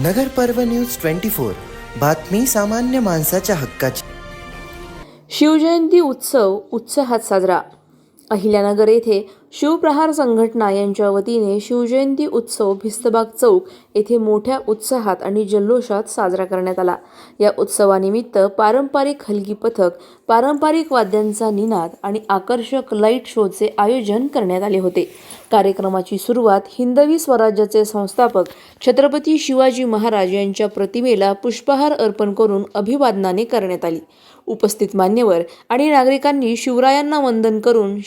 नगर पर्व न्यूज 24 बातमी सामान्य माणसाच्या हक्काची। शिवजयंती उत्सव उत्साहात साजरा। अहिल्यानगर येथे शिवप्रहार संघटना यांच्या वतीने शिवजयंती उत्सव भिस्तबाग चौक येथे मोठ्या उत्साहात आणि जल्लोषात साजरा करण्यात आला। या उत्सवानिमित्त पारंपरिक हलगी पथक, पारंपरिक वाद्यांचा निनाद आणि आकर्षक लाईट शोचे आयोजन करण्यात आले होते। कार्यक्रमाची सुरुवात हिंदवी स्वराज्याचे संस्थापक छत्रपती शिवाजी महाराज यांच्या प्रतिमेला पुष्पहार अर्पण करून अभिवादनाने करण्यात आली। उपस्थित मान्यवर आणि नागरिकांनी शिवरायांना वंदन करून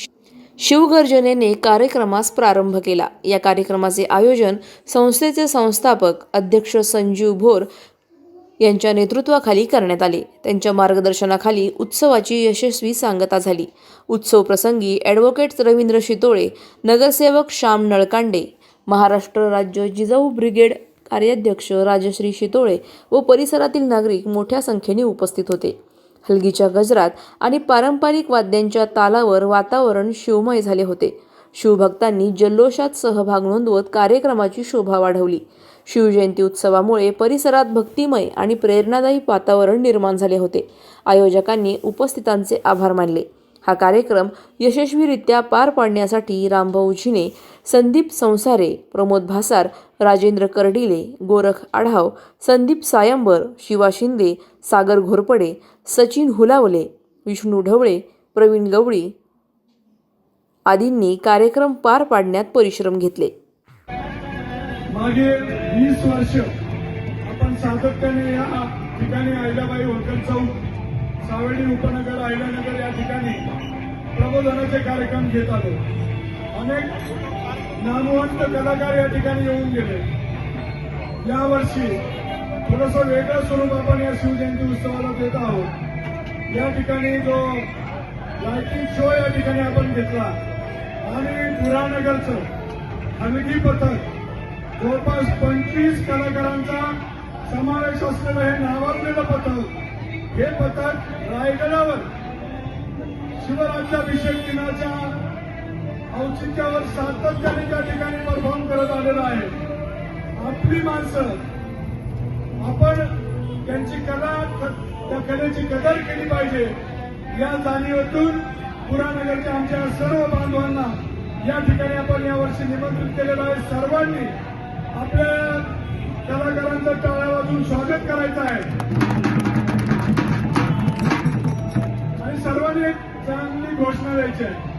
शिवगर्जनेने कार्यक्रमास प्रारंभ केला। या कार्यक्रमाचे आयोजन संस्थेचे संस्थापक अध्यक्ष संजीव भोर यांच्या नेतृत्वाखाली करण्यात आले। त्यांच्या मार्गदर्शनाखाली उत्सवाची यशस्वी सांगता झाली। उत्सव प्रसंगी ॲडव्होकेट रवींद्र शितोळे, नगरसेवक श्याम नळकांडे, महाराष्ट्र राज्य जिजाऊ ब्रिगेड कार्याध्यक्ष राजश्री शितोळे व परिसरातील नागरिक मोठ्या संख्येने उपस्थित होते। हलगीच्या गजरात आणि पारंपरिक वाद्यांच्या तालावर वातावरण शिवमय झाले होते। शिवभक्तांनी जल्लोषात सहभाग नोंदवत कार्यक्रमाची शोभा वाढवली। शिवजयंती उत्सवामुळे परिसरात भक्तिमय आणि प्रेरणादायी वातावरण निर्माण झाले होते। आयोजकांनी उपस्थितांचे आभार मानले। हा कार्यक्रम यशस्वीरित्या पार पाडण्यासाठी रामभाऊ झिने, संदीप संसारे, प्रमोद भासार, राजेंद्र कर्डिले, गोरख आढाव, संदीप सायंबर, शिवा शिंदे, सागर घोरपडे, सचिन हुलावले, विष्णू ढवळे, प्रवीण गवळी आदींनी कार्यक्रम पार पाडण्यात परिश्रम घेतले। मागे 20 वर्ष आपण सातत्याने या ठिकाणी अहिल्याबाई होळकर चौक, सावर्डी उपनगर, अहिल्यानगर या ठिकाणी प्रबोधनाचे कार्यक्रम घेत आलो। अनेक नामवंत कलाकार या ठिकाणी येऊन गेले। यावर्षी थोडंसं वेगळं स्वरूप आपण या शिवजयंती उत्सवाला देत आहोत। या ठिकाणी जो लाइटिंग शो या ठिकाणी आपण घेतला आणि पुरानगरचं हलगी पथक जवळपास 25 कलाकारांचा समावेश असलेलं हे नावाजलेलं पथक, हे पथक रायगडावर शिवराज्याभिषेक दिनाच्या औचित्यावर सातत्याने त्या ठिकाणी परफॉर्म करत आलेलं आहे। आपली माणसं, आपण त्यांची कला, त्या कलेची कदर केली पाहिजे या जाणीवेतून पुरानगरच्या आमच्या सर्व बांधवांना या ठिकाणी आपण यावर्षी निमंत्रित केलेलं आहे। सर्वांनी आपल्या कलाकारांचं टाळ्या वाजवून स्वागत करायचं आहे आणि सर्वांनी एक चांगली घोषणा द्यायची आहे।